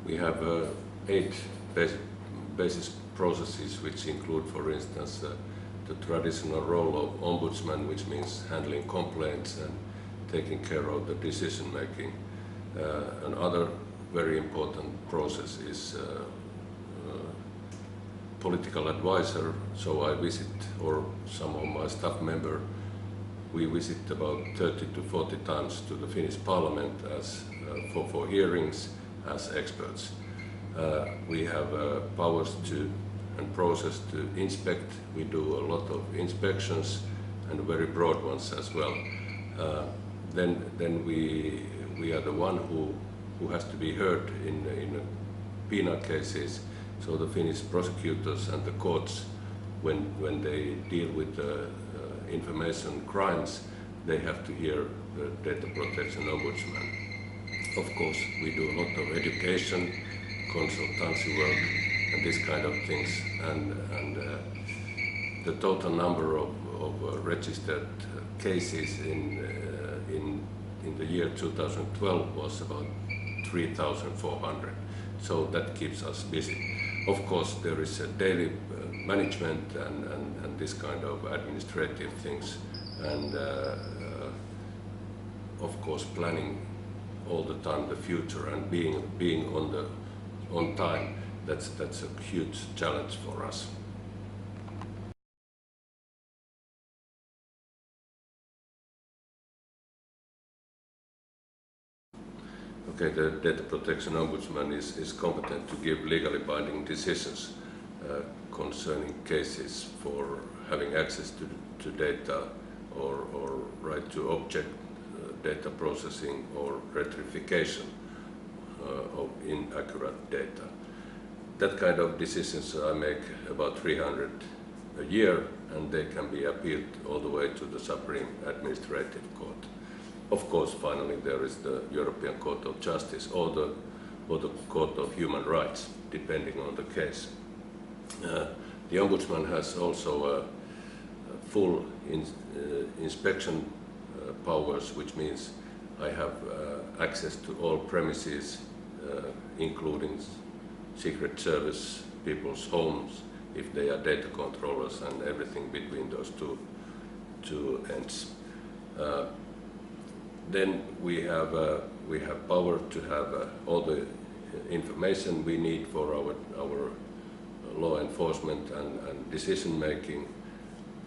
We have 8 basis processes which include, for instance, the traditional role of Ombudsman, which means handling complaints and taking care of the decision making. Another very important process is political advisor, so I visit, or some of my staff member, we visit about 30 to 40 times to the Finnish Parliament as for hearings as experts. We have powers to and process to inspect. We do a lot of inspections and very broad ones as well. Then we are the one who has to be heard in penal cases. So the Finnish prosecutors and the courts, when they deal with information crimes, they have to hear the Data Protection Ombudsman. Of course, we do a lot of education, consultancy work, and this kind of things. And the total number of registered cases in the year 2012 was about 3,400. So that keeps us busy. Of course, there is a daily management and this kind of administrative things, and of course planning all the time the future and being on time. That's a huge challenge for us. Okay, the Data Protection Ombudsman is competent to give legally binding decisions concerning cases for having access to data or right to object data processing or rectification of inaccurate data. That kind of decisions I make about 300 a year, and they can be appealed all the way to the Supreme Administrative Court. Of course, finally, there is the European Court of Justice or the Court of Human Rights, depending on the case. The Ombudsman has also full inspection powers, which means I have access to all premises, including Secret Service people's homes, if they are data controllers, and everything between those two ends. Then we have power to have all the information we need for our law enforcement and decision making,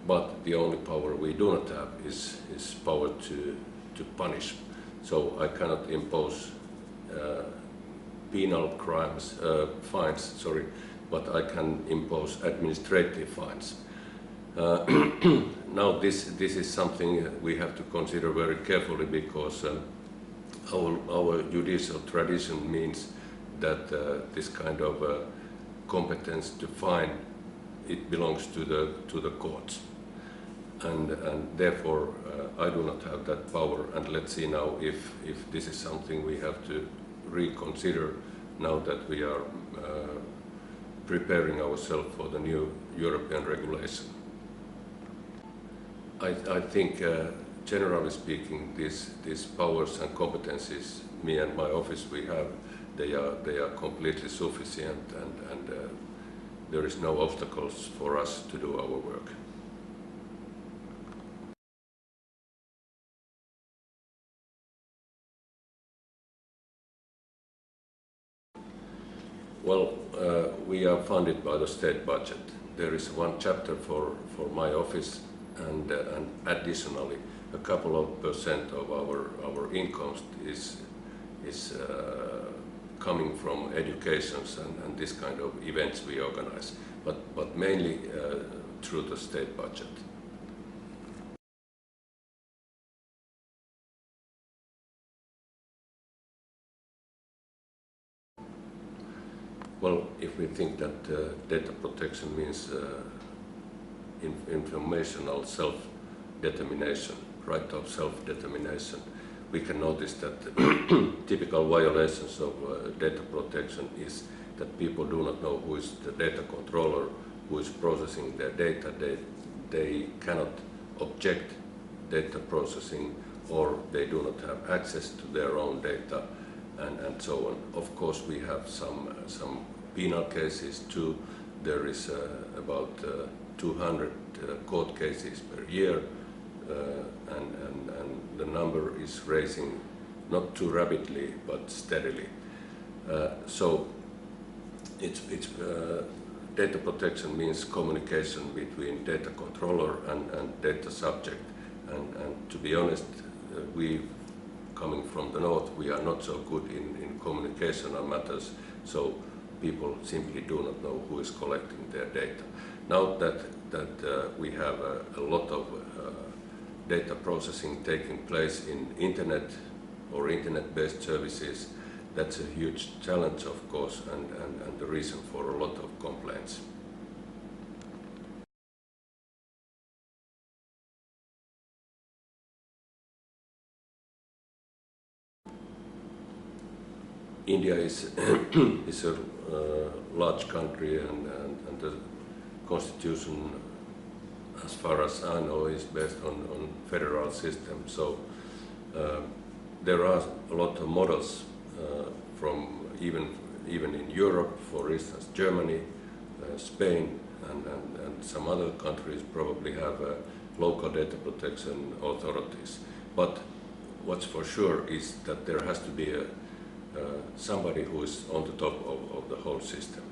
but the only power we do not have is power to punish. So I cannot impose penal crimes, fines, but I can impose administrative fines. Now this is something we have to consider very carefully, because our judicial tradition means that this kind of competence to fine, it belongs to the courts, and therefore I do not have that power. And let's see now if this is something we have to reconsider now that we are preparing ourselves for the new European regulation. I think, generally speaking, these powers and competencies me and my office we have, they are completely sufficient, and there is no obstacles for us to do our work. Well, we are funded by the state budget. There is one chapter for my office, and additionally a couple of % of our income is coming from educations and this kind of events we organize, but mainly through the state budget. Well, if we think that data protection means informational self-determination, right of self-determination, we can notice that typical violations of data protection is that people do not know who is the data controller, who is processing their data. They cannot object data processing, or they do not have access to their own data, and so on. Of course, we have some penal cases too. There is about 200 court cases per year, and the number is rising not too rapidly but steadily. So data protection means communication between data controller and data subject. And to be honest, we coming from the north, we are not so good in communication on matters, so people simply do not know who is collecting their data. Now that we have a lot of data processing taking place in internet or internet-based services, that's a huge challenge, of course, and the reason for a lot of complaints. India is a large country, and the constitution, as far as I know, is based on federal system. So there are a lot of models from even in Europe, for instance, Germany, Spain, and some other countries probably have local data protection authorities. But what's for sure is that there has to be somebody who is on the top of the whole system.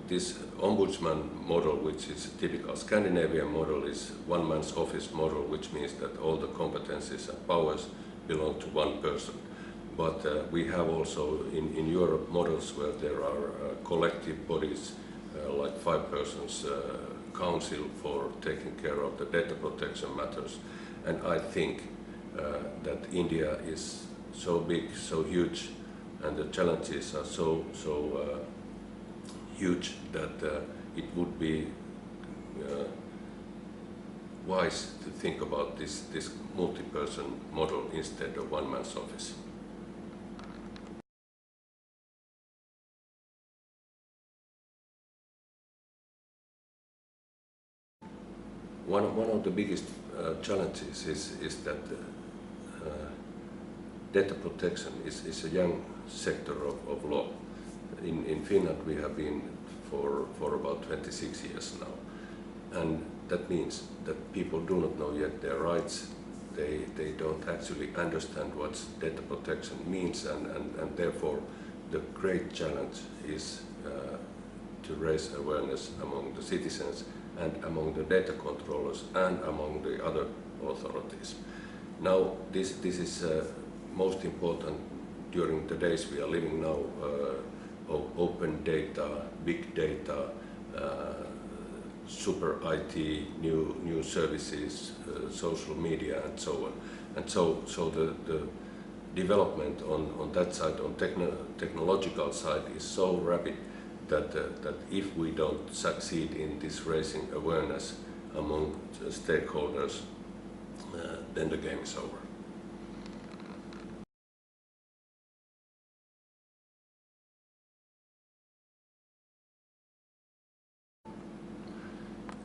This Ombudsman model, which is a typical Scandinavian model, is one man's office model, which means that all the competencies and powers belong to one person. But we have also in Europe models where there are collective bodies, like 5 persons council for taking care of the data protection matters. And I think that India is so big, so huge, and the challenges are so huge that it would be wise to think about this multi-person model instead of one man's office. One of the biggest challenges is that data protection is a young sector of law. In Finland we have been for about 26 years now, and that means that people do not know yet their rights. They don't actually understand what data protection means, and therefore the great challenge is to raise awareness among the citizens and among the data controllers and among the other authorities. Now this is most important during the days we are living now, of open data, big data, super IT, new services, social media, and so on. And so the development on that side, on technological side, is so rapid that if we don't succeed in this raising awareness among stakeholders, then the game is over.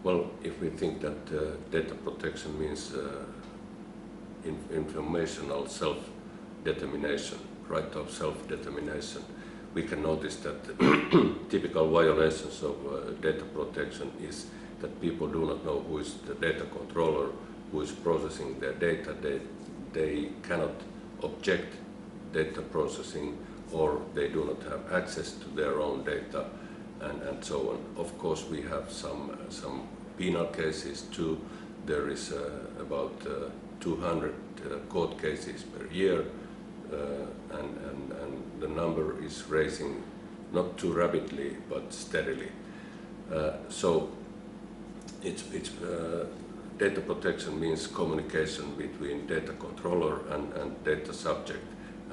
Well, if we think that data protection means informational self-determination, right of self-determination, we can notice that typical violations of data protection is that people do not know who is the data controller, who is processing their data. They cannot object data processing, or they do not have access to their own data, and so on. Of course, we have some penal cases too. There is about 200 court cases per year, and the number is rising not too rapidly but steadily. So data protection means communication between data controller and data subject.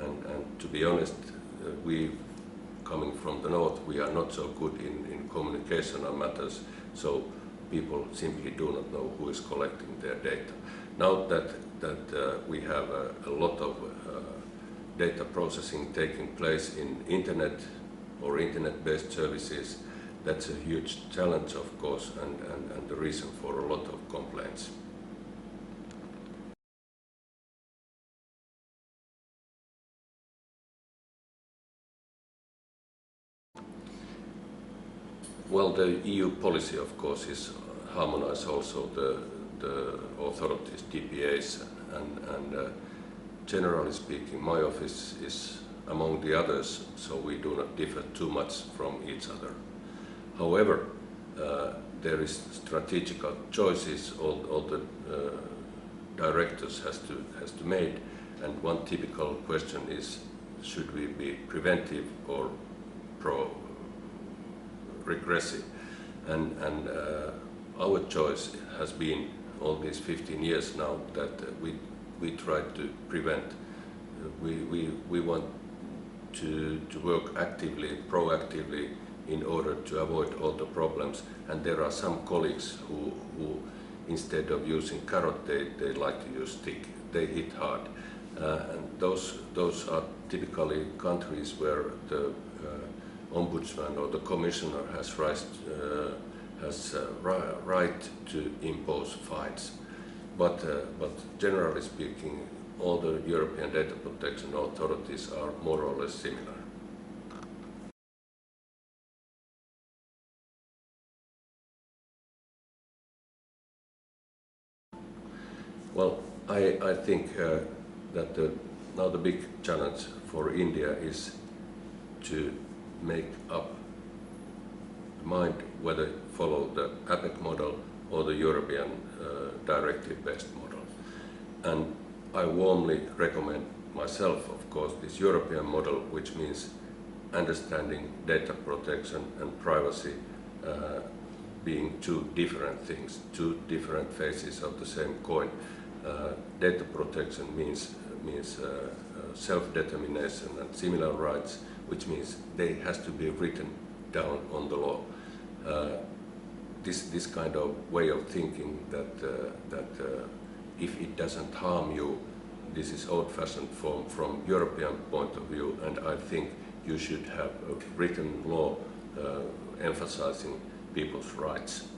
And to be honest, we coming from the north, we are not so good in communication on matters, so people simply do not know who is collecting their data. Now that we have a lot of data processing taking place in internet or internet-based services, that's a huge challenge, of course, and the reason for a lot of complaints. Well, the EU policy, of course, is harmonize also the authorities, DPAs, and generally speaking, my office is among the others, so we do not differ too much from each other. However, there is strategical choices all the directors has to make, and one typical question is, should we be preventive or regressive? And our choice has been all these 15 years now that we try to prevent. We want to work actively, proactively, in order to avoid all the problems. And there are some colleagues who instead of using carrot, they like to use stick. They hit hard. And those are typically countries where the Ombudsman or the Commissioner has right to impose fines. But generally speaking, all the European data protection authorities are more or less similar. Well, I think that now the big challenge for India is to make up mind whether follow the APEC model or the European directive-based model. And I warmly recommend myself, of course, this European model, which means understanding data protection and privacy being two different things, two different faces of the same coin. Data protection means self-determination and similar rights, which means they has to be written down on the law. This kind of way of thinking that if it doesn't harm you, this is old-fashioned from European point of view, and I think you should have a written law emphasizing people's rights.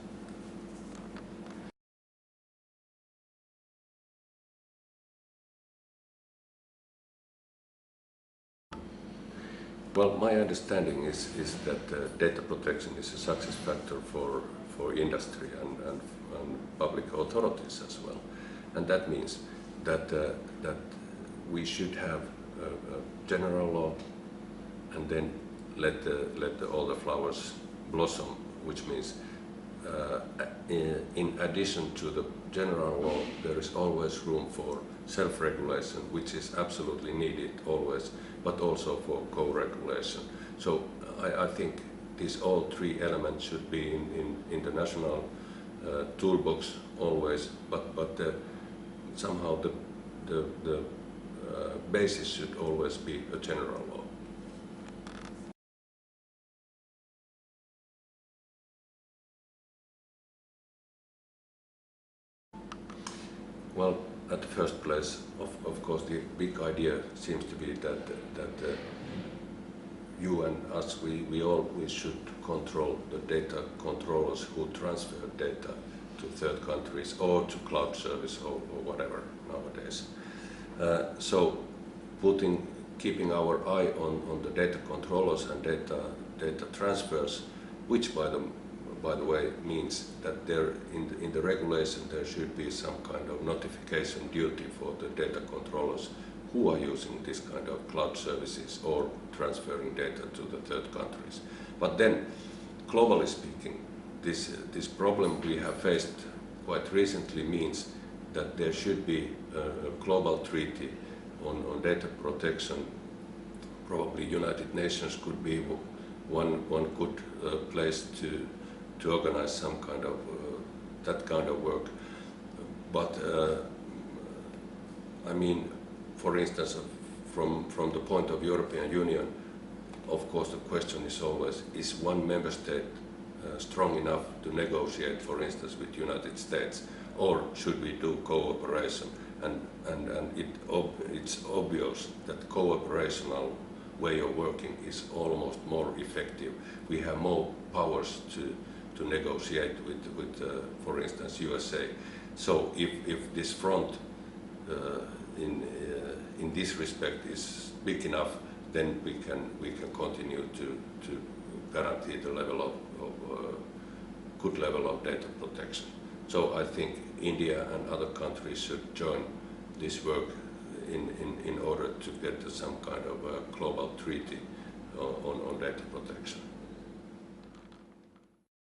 Well, my understanding is that data protection is a success factor for industry and public authorities as well. And that means that we should have a general law and then let all the flowers blossom, which means in addition to the general law, there is always room for self-regulation, which is absolutely needed always, but also for co-regulation. So I think these all three elements should be in the national toolbox always, but somehow the basis should always be a general law. Well, at the first place, of course, the big idea seems to be that you and us, we should control the data controllers who transfer data to third countries or to cloud service or whatever nowadays. So keeping our eye on the data controllers and data transfers, which by the way means that there in the regulation there should be some kind of notification duty for the data controllers who are using this kind of cloud services or transferring data to the third countries. But then, globally speaking, this problem we have faced quite recently means that there should be a global treaty on data protection. Probably United Nations could be one good place to organize some kind of that kind of work. But I mean, for instance, from the point of European Union, of course the question is always, is one member state strong enough to negotiate, for instance, with United States, or should we do cooperation? And it's obvious that cooperational way of working is almost more effective. We have more powers to negotiate with for instance, USA. So if this front in this respect is big enough, then we can continue to guarantee the level of good level of data protection. So I think India and other countries should join this work in order to get to some kind of a global treaty on data protection.